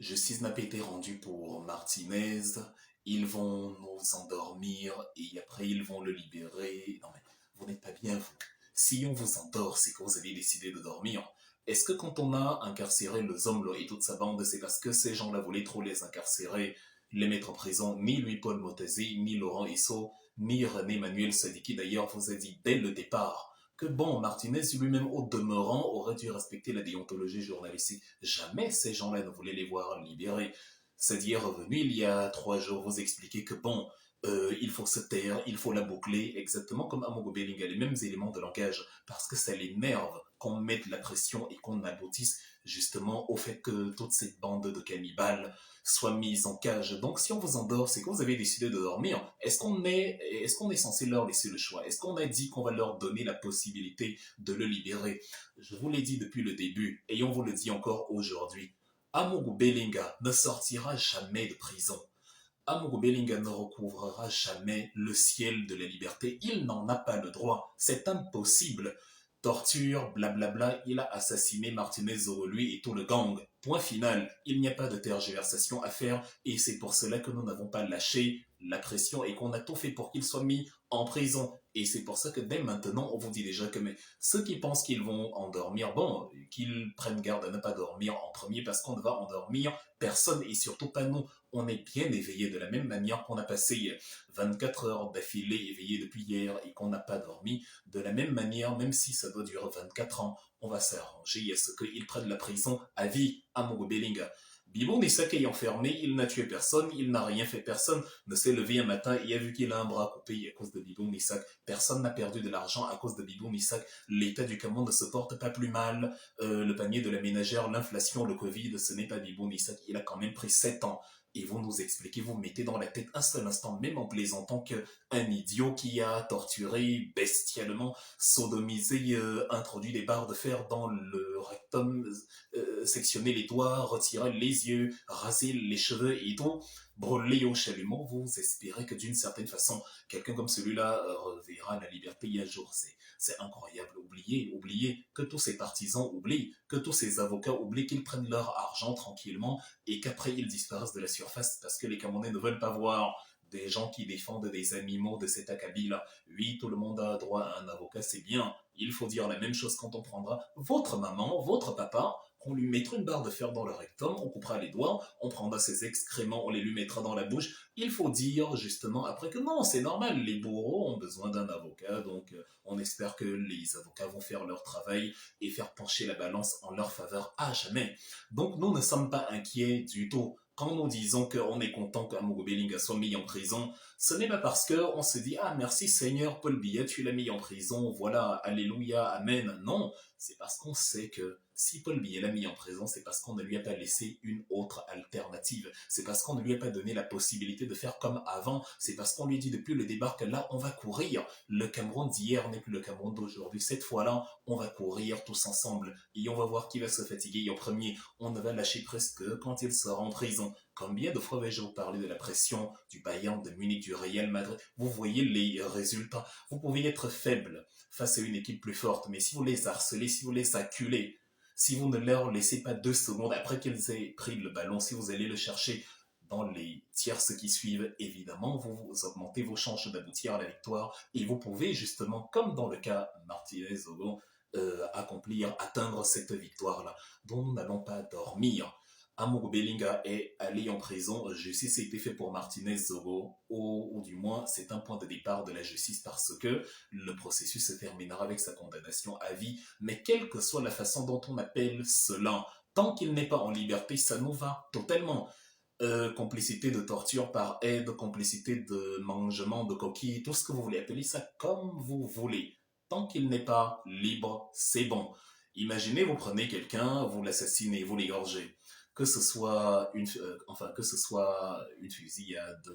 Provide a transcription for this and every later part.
Justice n'a pas été rendue pour Martinez. Ils vont nous endormir et après ils vont le libérer. Non mais vous n'êtes pas bien vous. Si on vous endort, c'est que vous avez décidé de dormir. Est-ce que quand on a incarcéré le Zomlo et toute sa bande, c'est parce que ces gens-là voulaient trop les incarcérer, les mettre en prison? Ni Louis-Paul Motazzi, ni Laurent Esso, ni René Manuel Sadiki d'ailleurs vous a dit dès le départ que bon, Martinez lui-même au demeurant aurait dû respecter la déontologie journalistique. Jamais ces gens-là ne voulaient les voir libérés. C'est-à-dire revenu il y a 3 jours vous expliquer que bon, il faut se taire, il faut la boucler, exactement comme Amogo Bellinga, les mêmes éléments de langage, parce que ça l'énerve qu'on mette la pression et qu'on aboutisse justement au fait que toute cette bande de cannibales soit mise en cage. Donc si on vous endort, c'est que vous avez décidé de dormir. Est-ce qu'on est censé leur laisser le choix? Est-ce qu'on a dit qu'on va leur donner la possibilité de le libérer? Je vous l'ai dit depuis le début, et on vous le dit encore aujourd'hui. Amogo Bellinga ne sortira jamais de prison. Amogo Bellinga ne recouvrera jamais le ciel de la liberté. Il n'en a pas le droit. C'est impossible. Torture, blablabla, il a assassiné Martinez lui et tout le gang. Point final. Il n'y a pas de tergiversation à faire et c'est pour cela que nous n'avons pas lâché la pression et qu'on a tout fait pour qu'il soit mis en prison. Et c'est pour ça que dès maintenant, on vous dit déjà que mais, ceux qui pensent qu'ils vont endormir, bon, qu'ils prennent garde à ne pas dormir en premier parce qu'on ne va endormir personne et surtout pas nous. On est bien éveillé de la même manière qu'on a passé 24 heures d'affilée éveillé depuis hier et qu'on n'a pas dormi. De la même manière, même si ça doit durer 24 ans, on va s'arranger à ce qu'ils prennent la prison à vie à Mogo Bellinga. Bibon Nissak est enfermé, il n'a tué personne, il n'a rien fait, personne ne s'est levé un matin et a vu qu'il a un bras coupé à cause de Bibon Nissak. Personne n'a perdu de l'argent à cause de Bibon Nissak. L'état du Cameroun ne se porte pas plus mal. Le panier de la ménagère, l'inflation, le Covid, ce n'est pas Bibon Nissak. Il a quand même pris 7 ans et vous nous expliquez, vous mettez dans la tête un seul instant, même en plaisantant, qu'un idiot qui a torturé bestialement, sodomisé, introduit des barres de fer dans le rectum, sectionné les doigts, retiré les yeux, rasé les cheveux et tout, brûlé au chalumeau, vous espérez que d'une certaine façon, quelqu'un comme celui-là reverra la liberté un jour. C'est incroyable. Oubliez que tous ces partisans oublient, que tous ces avocats oublient qu'ils prennent leur argent tranquillement et qu'après ils disparaissent de la surface parce que les Camerounais ne veulent pas voir des gens qui défendent des animaux de cet acabit-là. Oui, tout le monde a droit à un avocat, c'est bien. Il faut dire la même chose quand on prendra votre maman, votre papa, qu'on lui mettra une barre de fer dans le rectum, on coupera les doigts, on prendra ses excréments, on les lui mettra dans la bouche. Il faut dire justement après que non, c'est normal, les bourreaux ont besoin d'un avocat, donc on espère que les avocats vont faire leur travail et faire pencher la balance en leur faveur à jamais. Donc nous ne sommes pas inquiets du tout. Quand nous disons qu'on est content qu'Amogo Bellinga soit mis en prison, ce n'est pas parce qu'on se dit «Ah merci Seigneur, Paul Biya, tu l'as mis en prison, voilà, Alléluia, Amen». Non, c'est parce qu'on sait que si Paul Biya l'a mis en prison, c'est parce qu'on ne lui a pas laissé une autre alternative. C'est parce qu'on ne lui a pas donné la possibilité de faire comme avant. C'est parce qu'on lui dit depuis le départ que là, on va courir. Le Cameroun d'hier n'est plus le Cameroun d'aujourd'hui. Cette fois-là, on va courir tous ensemble et on va voir qui va se fatiguer en premier. On ne va lâcher presque quand il sera en prison. Combien de fois vais-je vous parler de la pression du Bayern de Munich, du Real Madrid? Vous voyez les résultats. Vous pouvez être faible face à une équipe plus forte, mais si vous les harcelez, si vous les acculez, si vous ne leur laissez pas 2 secondes après qu'ils aient pris le ballon, si vous allez le chercher dans les tierces qui suivent, évidemment, vous augmentez vos chances d'aboutir à la victoire et vous pouvez justement, comme dans le cas Martinez-Ogo, atteindre cette victoire-là. Donc nous n'allons pas dormir. Amour Bellinga est allé en prison. Justice a été fait pour Martinez Zogo, ou du moins c'est un point de départ de la justice parce que le processus se terminera avec sa condamnation à vie. Mais quelle que soit la façon dont on appelle cela, tant qu'il n'est pas en liberté, ça nous va totalement. Complicité de torture par aide, complicité de mangement de coquilles, tout ce que vous voulez appeler ça comme vous voulez. Tant qu'il n'est pas libre, c'est bon. Imaginez, vous prenez quelqu'un, vous l'assassinez, vous l'égorgez. Que ce soit une fusillade,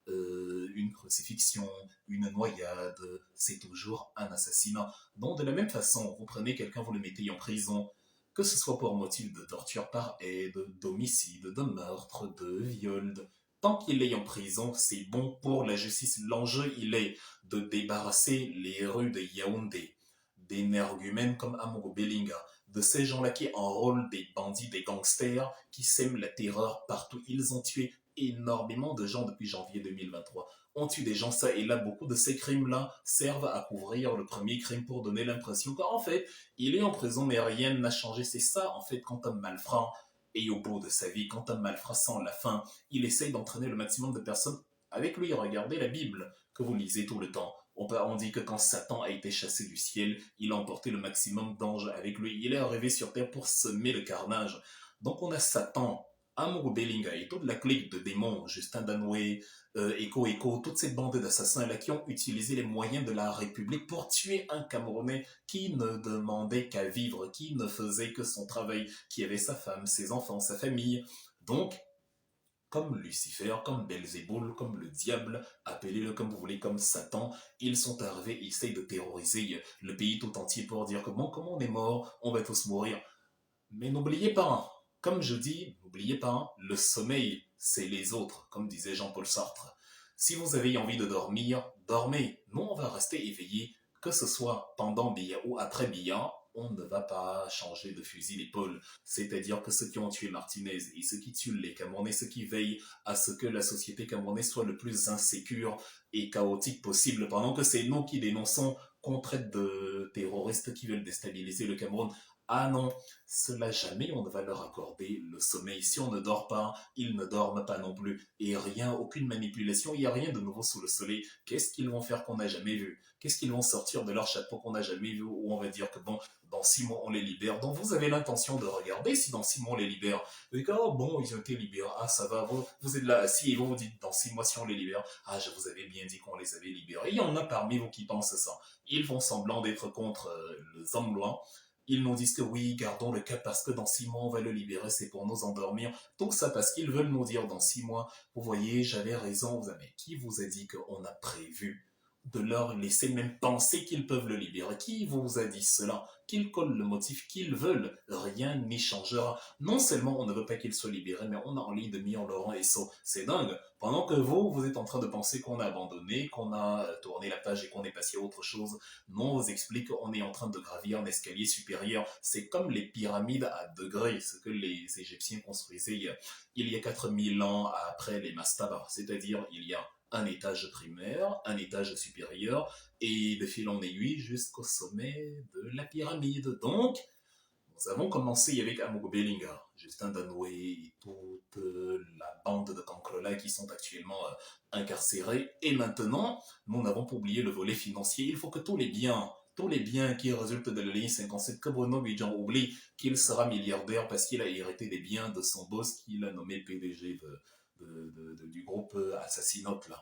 une crucifixion, une noyade, c'est toujours un assassinat. Donc de la même façon, vous prenez quelqu'un, vous le mettez en prison, que ce soit pour motif de torture par aide, d'homicide, de meurtre, de viol, tant qu'il est en prison, c'est bon pour la justice. L'enjeu, il est de débarrasser les rues de Yaoundé d'énergumènes comme Amogo Bellinga, de ces gens-là qui enrôlent des bandits, des gangsters, qui sèment la terreur partout. Ils ont tué énormément de gens depuis janvier 2023. On tue des gens, ça et là, beaucoup de ces crimes-là servent à couvrir le premier crime pour donner l'impression qu'en fait, il est en prison, mais rien n'a changé. C'est ça, en fait, quand un malfrat est au bout de sa vie, quand un malfrat sent la fin, il essaye d'entraîner le maximum de personnes avec lui. Regardez la Bible que vous lisez tout le temps. On dit que quand Satan a été chassé du ciel, il a emporté le maximum d'anges avec lui. Il est arrivé sur terre pour semer le carnage. Donc on a Satan, Amour Bellinga et toute la clique de démons, Justin Danoué, Echo, toute cette bande d'assassins-là qui ont utilisé les moyens de la République pour tuer un Camerounais qui ne demandait qu'à vivre, qui ne faisait que son travail, qui avait sa femme, ses enfants, sa famille. Donc, comme Lucifer, comme Belzéboul, comme le diable, appelez-le comme vous voulez, comme Satan, ils sont arrivés, ils essayent de terroriser le pays tout entier pour dire que bon, comme on est mort, on va tous mourir. Mais n'oubliez pas, comme je dis, n'oubliez pas, le sommeil, c'est les autres, comme disait Jean-Paul Sartre. Si vous avez envie de dormir, dormez. Nous, on va rester éveillés, que ce soit pendant Bia ou après Bia, on ne va pas changer de fusil d'épaule. C'est-à-dire que ceux qui ont tué Martinez et ceux qui tuent les Camerounais, ceux qui veillent à ce que la société camerounaise soit le plus insécure et chaotique possible, pendant que c'est nous qui dénonçons qu'on traite de terroristes qui veulent déstabiliser le Cameroun. Ah non, cela jamais on ne va leur accorder le sommeil. Si on ne dort pas, ils ne dorment pas non plus. Et rien, aucune manipulation, il n'y a rien de nouveau sous le soleil. Qu'est-ce qu'ils vont faire qu'on n'a jamais vu? Qu'est-ce qu'ils vont sortir de leur chapeau qu'on n'a jamais vu? Ou on va dire que bon, dans 6 mois on les libère. Donc vous avez l'intention de regarder si dans 6 mois on les libère. Vous dites, oh bon, ils ont été libérés. Ah ça va, vous êtes là assis et vous dites dans 6 mois si on les libère. Ah je vous avais bien dit qu'on les avait libérés. Il y en a parmi vous qui pensent ça. Ils font semblant d'être contre le Zamblois. Ils nous disent que oui, gardons le cap parce que dans 6 mois, on va le libérer, c'est pour nous endormir. Tout ça parce qu'ils veulent nous dire dans 6 mois, vous voyez, j'avais raison, mais qui vous a dit qu'on a prévu de leur laisser même penser qu'ils peuvent le libérer? Qui vous a dit cela? Qu'ils collent le motif qu'ils veulent, rien n'y changera. Non seulement on ne veut pas qu'ils soient libérés, mais on a en ligne de mire Laurent Esso. C'est dingue. Pendant que vous êtes en train de penser qu'on a abandonné, qu'on a tourné la page et qu'on est passé à autre chose, non, on vous explique qu'on est en train de gravir un escalier supérieur. C'est comme les pyramides à degrés, ce que les Égyptiens construisaient il y a 4000 ans après les mastabas. C'est-à-dire, il y a un étage primaire, un étage supérieur, et de fil en aiguille jusqu'au sommet de la pyramide. Donc, nous avons commencé avec Amogo Bellinga, Justin Danoué et toute la bande de cancrelats qui sont actuellement incarcérés. Et maintenant, nous n'avons pas oublié le volet financier. Il faut que tous les biens qui résultent de la ligne 57, que Bruno Bidjan oublie qu'il sera milliardaire parce qu'il a hérité des biens de son boss qu'il a nommé PDG du groupe Assassinote là.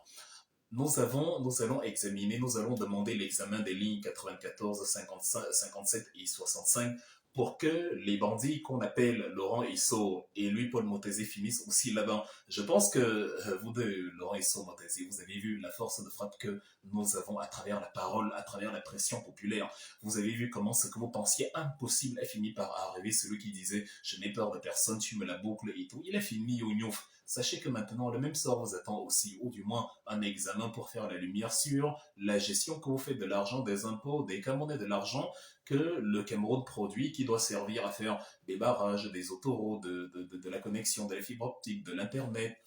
Nous allons examiner, nous allons demander l'examen des lignes 94, 55, 57 et 65 pour que les bandits qu'on appelle Laurent Isso et lui, Paul Montezé, finissent aussi là-bas. Je pense que vous deux, Laurent Isso, Montezé, vous avez vu la force de frappe que nous avons à travers la parole, à travers la pression populaire. Vous avez vu comment ce que vous pensiez impossible a fini par arriver. Celui qui disait « je n'ai peur de personne, tu me la boucles » et tout, il a fini au gnouf. Sachez que maintenant, le même sort vous attend aussi, ou du moins un examen pour faire la lumière sur la gestion que vous faites de l'argent, des impôts, des Camerounais, de l'argent que le Cameroun produit, qui doit servir à faire des barrages, des autoroutes, de la connexion, de la fibre optique, de l'Internet.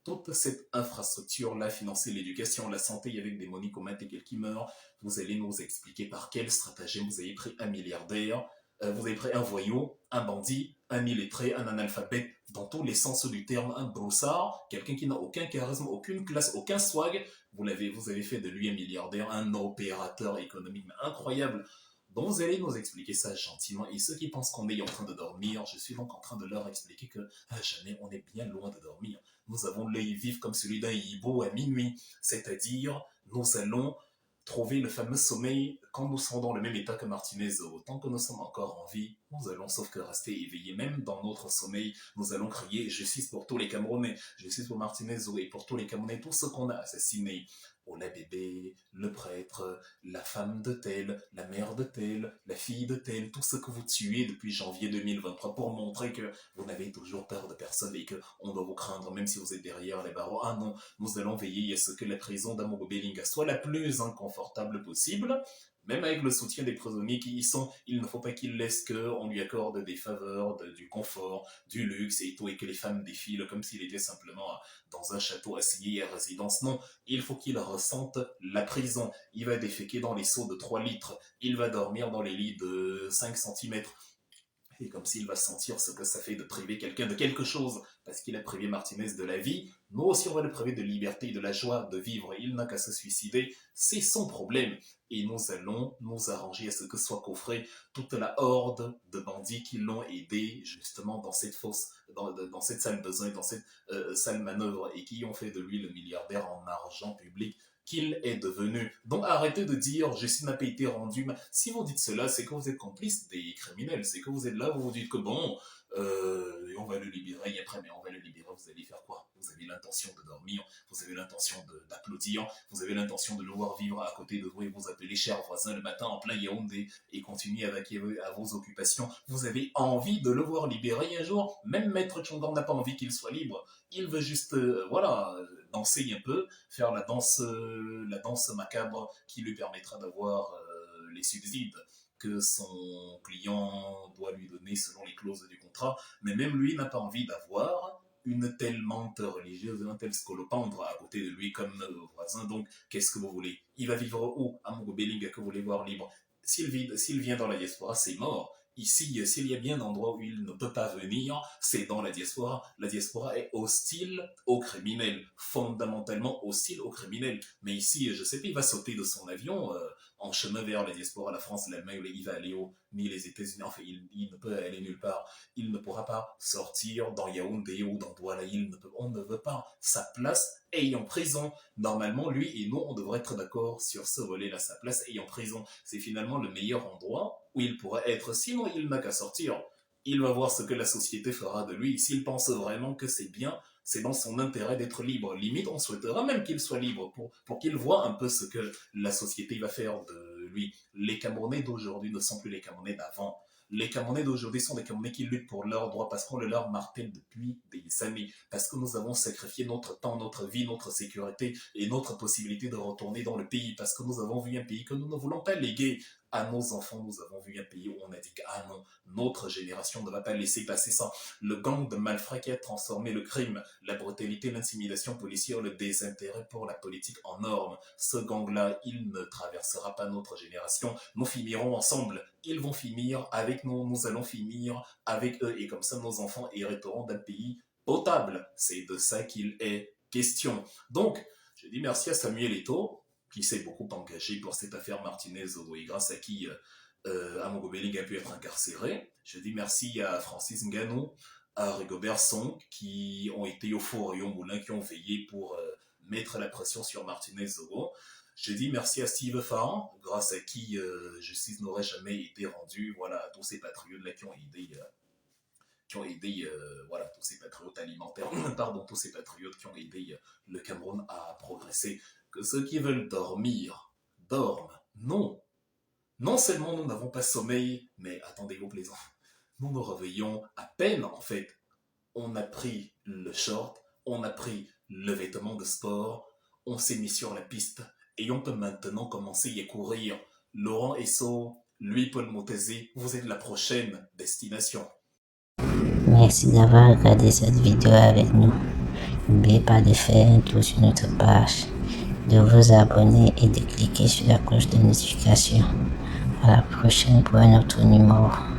Toute cette infrastructure-là, financer l'éducation, la santé avec des monicomates et qui meurent, vous allez nous expliquer par quel stratagème vous avez pris un milliardaire, vous avez pris un voyou, un bandit, un illettré, un analphabète, dans tous les sens du terme, un broussard, quelqu'un qui n'a aucun charisme, aucune classe, aucun swag, vous avez fait de lui un milliardaire, un opérateur économique incroyable. Donc vous allez nous expliquer ça gentiment. Et ceux qui pensent qu'on est en train de dormir, je suis donc en train de leur expliquer que jamais on est bien loin de dormir. Nous avons l'œil vif comme celui d'un hibou à minuit. C'est-à-dire, nous allons trouver le fameux sommeil quand nous serons dans le même état que Martinez. Tant que nous sommes encore en vie, nous allons sauf que rester éveillés. Même dans notre sommeil, nous allons crier justice pour tous les Camerounais, justice pour Martinez et pour tous les Camerounais, tous ceux qu'on a assassinés. Oh, la bébé, le prêtre, la femme de tel, la mère de tel, la fille de tel, tout ce que vous tuez depuis janvier 2023 pour montrer que vous n'avez toujours peur de personne et qu'on doit vous craindre même si vous êtes derrière les barreaux. Ah non, nous allons veiller à ce que la prison d'Amogo Bellinga soit la plus inconfortable possible, même avec le soutien des prisonniers qui y sont, il ne faut pas qu'il laisse qu'on lui accorde des faveurs, du confort, du luxe et tout, et que les femmes défilent comme s'il était simplement dans un château assigné à résidence. Non, il faut qu'il ressente la prison. Il va déféquer dans les seaux de 3 litres, il va dormir dans les lits de 5 centimètres. Et comme s'il va sentir ce que ça fait de priver quelqu'un de quelque chose, parce qu'il a privé Martinez de la vie, nous aussi on va le priver de liberté et de la joie de vivre. Il n'a qu'à se suicider, c'est son problème. Et nous allons nous arranger à ce que soit coffré toute la horde de bandits qui l'ont aidé justement dans cette fosse, dans cette sale besoin, dans cette sale manœuvre, et qui ont fait de lui le milliardaire en argent public qu'il est devenu. Donc arrêtez de dire Justice n'a pas été rendue. Si vous dites cela, c'est que vous êtes complice des criminels. C'est que vous êtes là, vous vous dites que bon, on va le libérer, et après, mais on va le libérer, vous allez faire quoi? Vous avez l'intention de dormir, vous avez l'intention d'applaudir, vous avez l'intention de le voir vivre à côté de vous et vous appeler cher voisin le matin en plein Yaoundé et continuer avec à vos occupations. Vous avez envie de le voir libéré un jour. Même Maître Chongan n'a pas envie qu'il soit libre. Il veut juste, danser un peu, faire la danse macabre qui lui permettra d'avoir les subsides que son client doit lui donner selon les clauses du contrat. Mais même lui n'a pas envie d'avoir une telle menthe religieuse, un tel scolopendre à côté de lui comme voisin. Donc, qu'est-ce que vous voulez? Il va vivre où? À Mogo-Belling, que vous voulez voir libre? S'il vient dans la diaspora, c'est mort. Ici, s'il y a bien un endroit où il ne peut pas venir, c'est dans la diaspora. La diaspora est hostile aux criminels, fondamentalement hostile aux criminels. Mais ici, je sais pas, il va sauter de son avion en chemin vers la diaspora, la France, l'Allemagne, il va aller où? Ni les États-Unis, enfin, il ne peut aller nulle part. Il ne pourra pas sortir dans Yaoundé ou dans Douala. On ne veut pas. Sa place est en prison. Normalement, lui et nous, on devrait être d'accord sur ce volet-là. Sa place est en prison. C'est finalement le meilleur endroit où il pourrait être. Sinon, il n'a qu'à sortir. Il va voir ce que la société fera de lui. S'il pense vraiment que c'est bien, c'est dans son intérêt d'être libre. Limite, on souhaitera même qu'il soit libre pour qu'il voit un peu ce que la société va faire de lui. Les Camerounais d'aujourd'hui ne sont plus les Camerounais d'avant. Les Camerounais d'aujourd'hui sont des Camerounais qui luttent pour leurs droits parce qu'on le leur martèle depuis des années, parce que nous avons sacrifié notre temps, notre vie, notre sécurité et notre possibilité de retourner dans le pays, parce que nous avons vu un pays que nous ne voulons pas léguer à nos enfants. Nous avons vu un pays où on a dit que ah non, notre génération ne va pas laisser passer ça. Le gang de malfrats qui a transformé le crime, la brutalité, l'intimidation policière, le désintérêt pour la politique en norme. Ce gang-là, il ne traversera pas notre génération. Nous finirons ensemble. Ils vont finir avec nous, nous allons finir avec eux. Et comme ça, nos enfants hériteront d'un pays potable. C'est de ça qu'il est question. Donc, je dis merci à Samuel Eto'o, qui s'est beaucoup engagé pour cette affaire Martinez-Ogo et grâce à qui Amogo Belling a pu être incarcéré. Je dis merci à Francis Ngannou, à Rigobert Song, qui ont été au four et au moulin, qui ont veillé pour mettre la pression sur Martinez-Ogo. Je dis merci à Steve Farran, grâce à qui justice n'aurait jamais été rendue. Voilà, à tous ces patriotes-là qui ont aidé tous ces patriotes alimentaires, tous ces patriotes qui ont aidé le Cameroun à progresser. Que ceux qui veulent dormir, dorment. Non. Non seulement nous n'avons pas sommeil, mais attendez-vous plaisant, nous nous réveillons à peine en fait. On a pris le short, on a pris le vêtement de sport, on s'est mis sur la piste et on peut maintenant commencer à courir. Laurent Esso, lui Paul Moutazé, vous êtes la prochaine destination. Merci d'avoir regardé cette vidéo avec nous. N'oubliez pas de faire un tour sur notre page, de vous abonner et de cliquer sur la cloche de notification. À la prochaine pour un autre numéro.